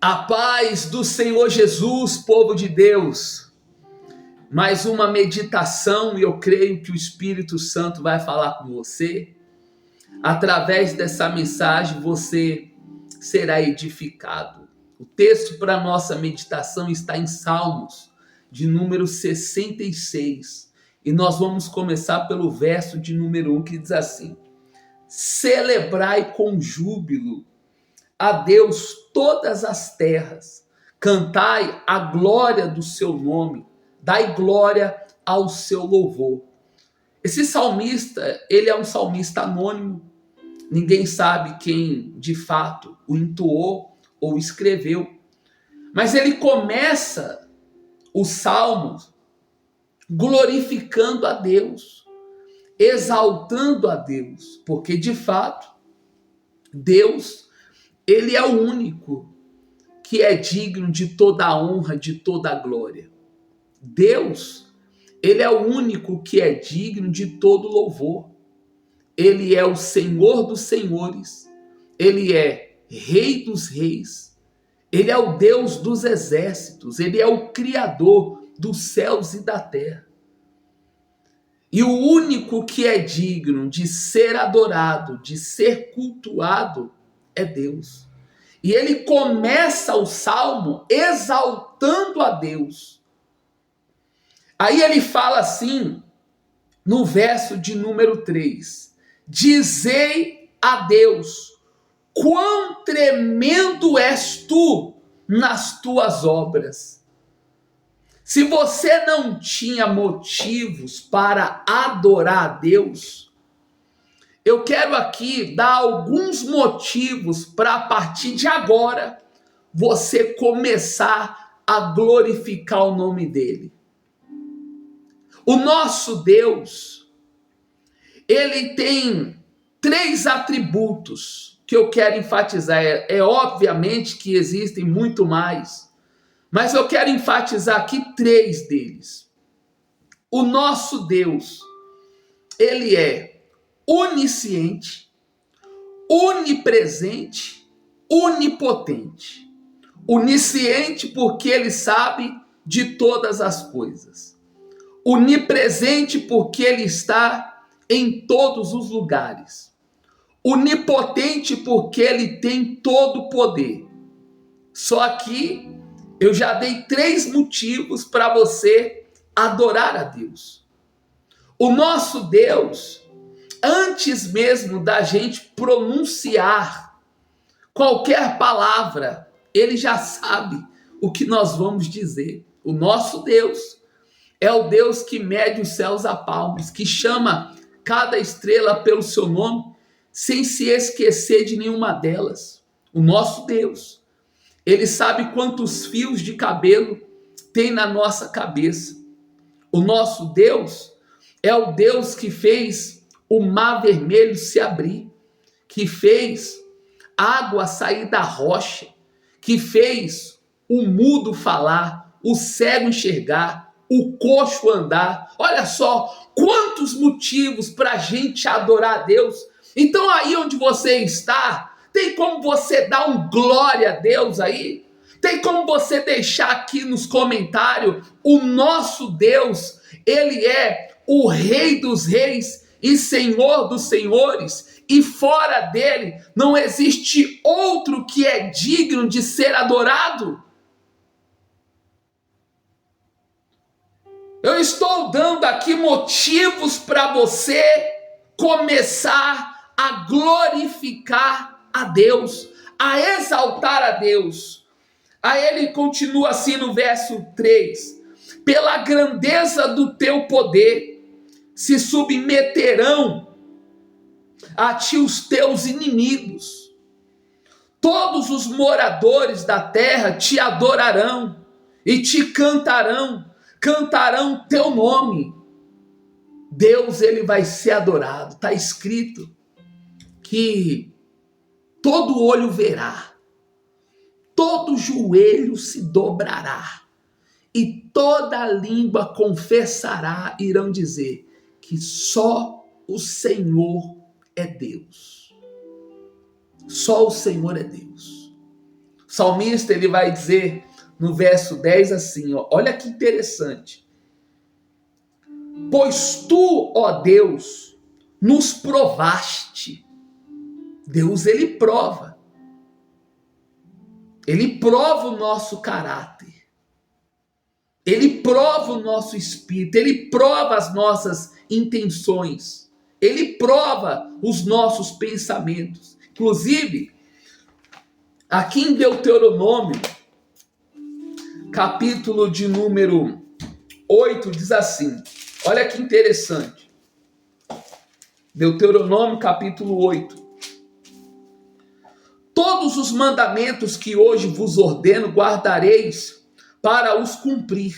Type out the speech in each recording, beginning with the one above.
A paz do Senhor Jesus, povo de Deus. Mais uma meditação e eu creio que o Espírito Santo vai falar com você. Através dessa mensagem você será edificado. O texto para a nossa meditação está em Salmos, de número 66. E nós vamos começar pelo verso de número 1, que diz assim: celebrai com júbilo a Deus todas as terras, cantai a glória do seu nome, dai glória ao seu louvor. Esse salmista, ele é um salmista anônimo, ninguém sabe quem de fato o entoou ou escreveu, mas ele começa os salmos glorificando a Deus, exaltando a Deus, porque de fato Deus, ele é o único que é digno de toda a honra, de toda a glória. Deus, ele é o único que é digno de todo louvor. Ele é o Senhor dos senhores. Ele é Rei dos reis. Ele é o Deus dos exércitos. Ele é o Criador dos céus e da terra. E o único que é digno de ser adorado, de ser cultuado, é Deus. E ele começa o salmo exaltando a Deus. Aí ele fala assim, no verso de número 3: dizei a Deus, quão tremendo és tu nas tuas obras. Se você não tinha motivos para adorar a Deus, eu quero aqui dar alguns motivos para, a partir de agora, você começar a glorificar o nome dele. O nosso Deus, ele tem 3 atributos que eu quero enfatizar. Obviamente que existem muito mais, mas eu quero enfatizar aqui 3 deles. O nosso Deus, ele é onisciente, onipresente, onipotente. Onisciente porque ele sabe de todas as coisas. Onipresente porque ele está em todos os lugares. Onipotente porque ele tem todo o poder. Só que eu já dei 3 motivos para você adorar a Deus. O nosso Deus, antes mesmo da gente pronunciar qualquer palavra, ele já sabe o que nós vamos dizer. O nosso Deus é o Deus que mede os céus a palmos, que chama cada estrela pelo seu nome, sem se esquecer de nenhuma delas. O nosso Deus, ele sabe quantos fios de cabelo tem na nossa cabeça. O nosso Deus é o Deus que fez o mar vermelho se abrir, que fez água sair da rocha, que fez o mudo falar, o cego enxergar, o coxo andar. Olha só quantos motivos para a gente adorar a Deus. Então aí onde você está, tem como você dar um glória a Deus aí? Tem como você deixar aqui nos comentários: o nosso Deus, ele é o Rei dos reis e Senhor dos senhores, e fora dele não existe outro que é digno de ser adorado. Eu estou dando aqui motivos para você começar a glorificar a Deus, a exaltar a Deus. Aí ele continua assim no verso 3: pela grandeza do teu poder se submeterão a ti os teus inimigos. Todos os moradores da terra te adorarão e te cantarão teu nome. Deus, ele vai ser adorado. Está escrito que todo olho verá, todo joelho se dobrará e toda língua confessará, irão dizer que só o Senhor é Deus. Só o Senhor é Deus. salmista ele vai dizer no verso 10 assim, ó, olha que interessante. Pois tu, ó Deus, nos provaste. Deus, ele prova. Ele prova o nosso caráter. Ele prova o nosso espírito. Ele prova as nossas intenções. Ele prova os nossos pensamentos. Inclusive, aqui em Deuteronômio, capítulo de número 8, diz assim. Olha que interessante. Deuteronômio, capítulo 8. Todos os mandamentos que hoje vos ordeno guardareis para os cumprir,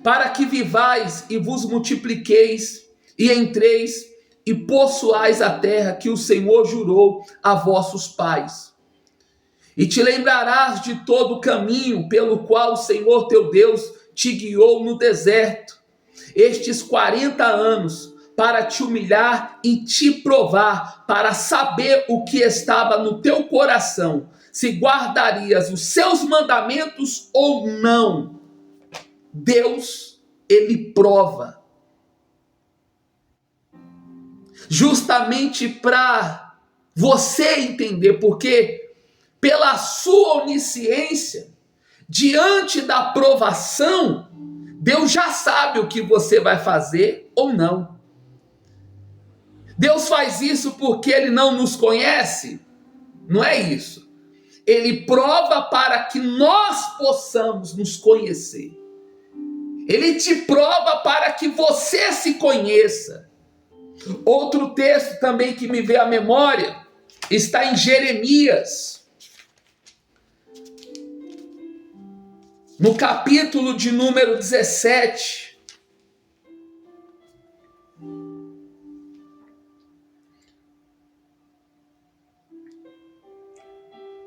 para que vivais e vos multipliqueis e entreis e possuais a terra que o Senhor jurou a vossos pais. E te lembrarás de todo o caminho pelo qual o Senhor teu Deus te guiou no deserto, estes 40 anos, para te humilhar e te provar, para saber o que estava no teu coração, se guardarias os seus mandamentos ou não. Deus, ele prova. Justamente para você entender, porque pela sua onisciência, diante da provação, Deus já sabe o que você vai fazer ou não. Deus faz isso porque ele não nos conhece? Não é isso. Ele prova para que nós possamos nos conhecer. Ele te prova para que você se conheça. Outro texto também que me veio à memória está em Jeremias, no capítulo de número 17.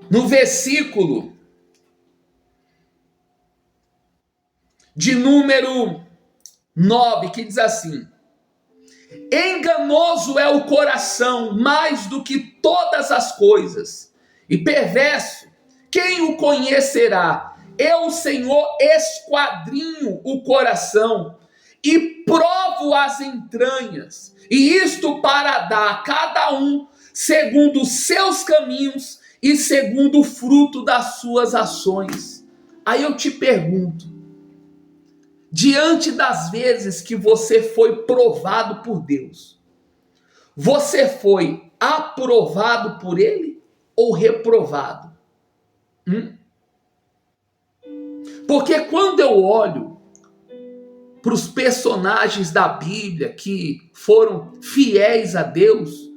No versículo de número 9, que diz assim: enganoso é o coração mais do que todas as coisas, e perverso, quem o conhecerá? Eu, Senhor, esquadrinho o coração e provo as entranhas, e isto para dar a cada um segundo os seus caminhos e segundo o fruto das suas ações. Aí eu te pergunto, diante das vezes que você foi provado por Deus, você foi aprovado por Ele ou reprovado? Porque quando eu olho para os personagens da Bíblia que foram fiéis a Deus,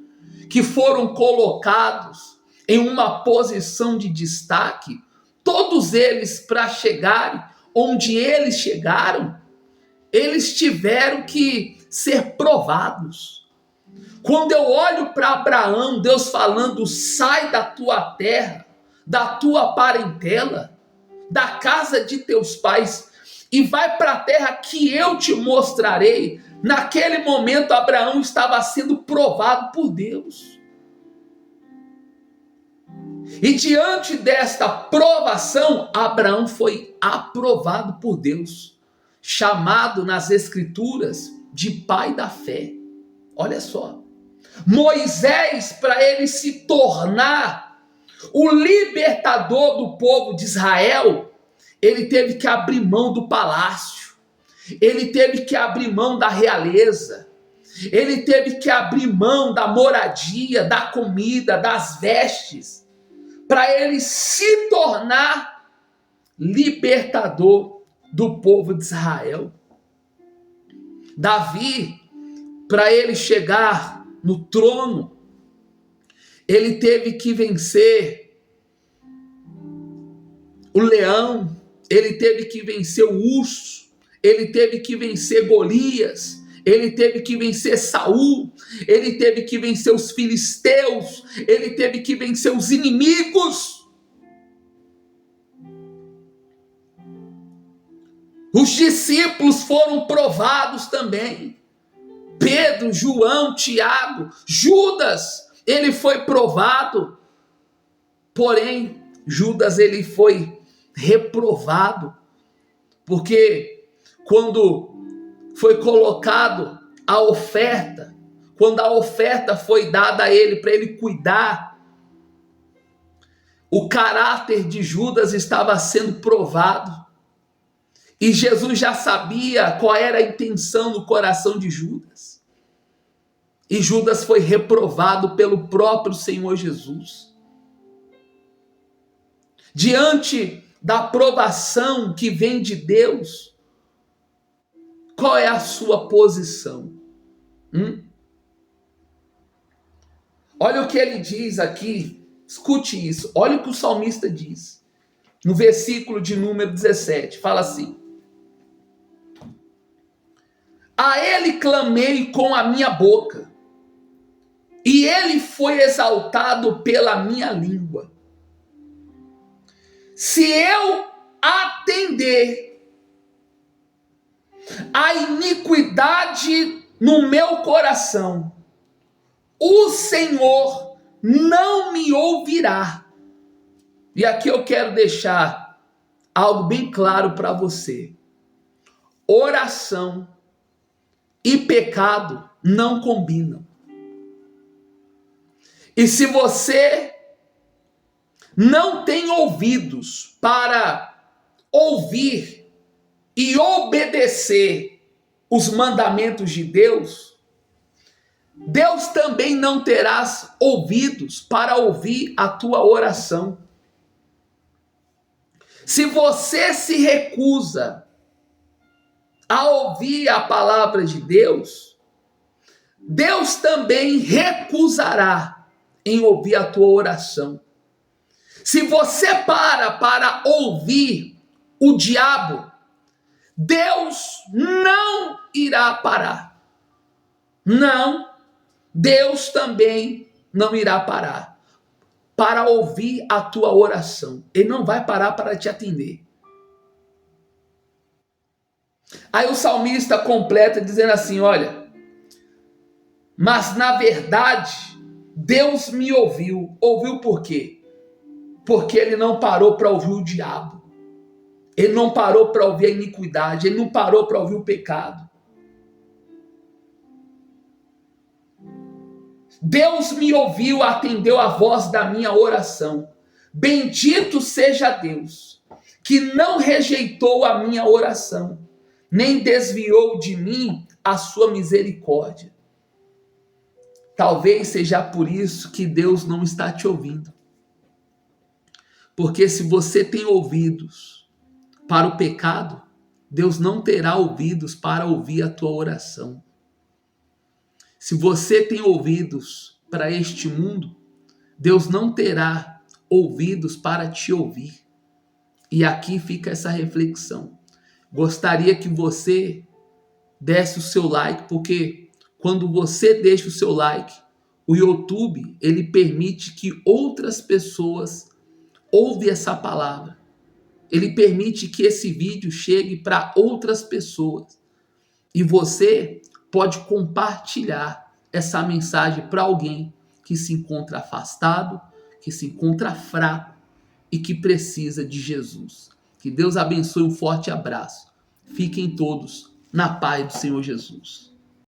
que foram colocados em uma posição de destaque, todos eles, para chegarem onde eles chegaram, eles tiveram que ser provados. Quando eu olho para Abraão, Deus falando: sai da tua terra, da tua parentela, da casa de teus pais, e vai para a terra que eu te mostrarei. Naquele momento, Abraão estava sendo provado por Deus. E diante desta provação, Abraão foi aprovado por Deus, chamado nas Escrituras de pai da fé. Olha só, Moisés, para ele se tornar o libertador do povo de Israel, ele teve que abrir mão do palácio, ele teve que abrir mão da realeza, ele teve que abrir mão da moradia, da comida, das vestes, para ele se tornar libertador do povo de Israel. Davi, para ele chegar no trono, ele teve que vencer o leão, ele teve que vencer o urso, ele teve que vencer Golias, ele teve que vencer Saul, ele teve que vencer os filisteus, ele teve que vencer os inimigos. Os discípulos foram provados também. Pedro, João, Tiago, Judas, ele foi provado. Porém, Judas ele foi reprovado, porque quando foi colocado a oferta, quando a oferta foi dada a ele para ele cuidar, o caráter de Judas estava sendo provado. E Jesus já sabia qual era a intenção no coração de Judas. E Judas foi reprovado pelo próprio Senhor Jesus. Diante da provação que vem de Deus, qual é a sua posição? Olha o que ele diz aqui, escute isso, olha o que o salmista diz. No versículo de número 17, fala assim: a ele clamei com a minha boca, e ele foi exaltado pela minha língua. Se eu atender a iniquidade no meu coração, o Senhor não me ouvirá. E aqui eu quero deixar algo bem claro para você. Oração e pecado não combinam. E se você não tem ouvidos para ouvir e obedecer os mandamentos de Deus, Deus também não terá ouvidos para ouvir a tua oração. Se você se recusa a ouvir a palavra de Deus, Deus também recusará em ouvir a tua oração. Se você para ouvir o diabo, Deus não irá parar. Não, Deus também não irá parar para ouvir a tua oração. Ele não vai parar para te atender. Aí o salmista completa dizendo assim, olha, mas na verdade Deus me ouviu. Ouviu por quê? Porque ele não parou para ouvir o diabo. Ele não parou para ouvir a iniquidade. Ele não parou para ouvir o pecado. Deus me ouviu, atendeu a voz da minha oração. Bendito seja Deus, que não rejeitou a minha oração, nem desviou de mim a sua misericórdia. Talvez seja por isso que Deus não está te ouvindo. Porque se você tem ouvidos para o pecado, Deus não terá ouvidos para ouvir a tua oração. Se você tem ouvidos para este mundo, Deus não terá ouvidos para te ouvir. E aqui fica essa reflexão. Gostaria que você desse o seu like, porque quando você deixa o seu like, o YouTube, ele permite que outras pessoas ouvem essa palavra. Ele permite que esse vídeo chegue para outras pessoas. E você pode compartilhar essa mensagem para alguém que se encontra afastado, que se encontra fraco e que precisa de Jesus. Que Deus abençoe, um forte abraço. Fiquem todos na paz do Senhor Jesus.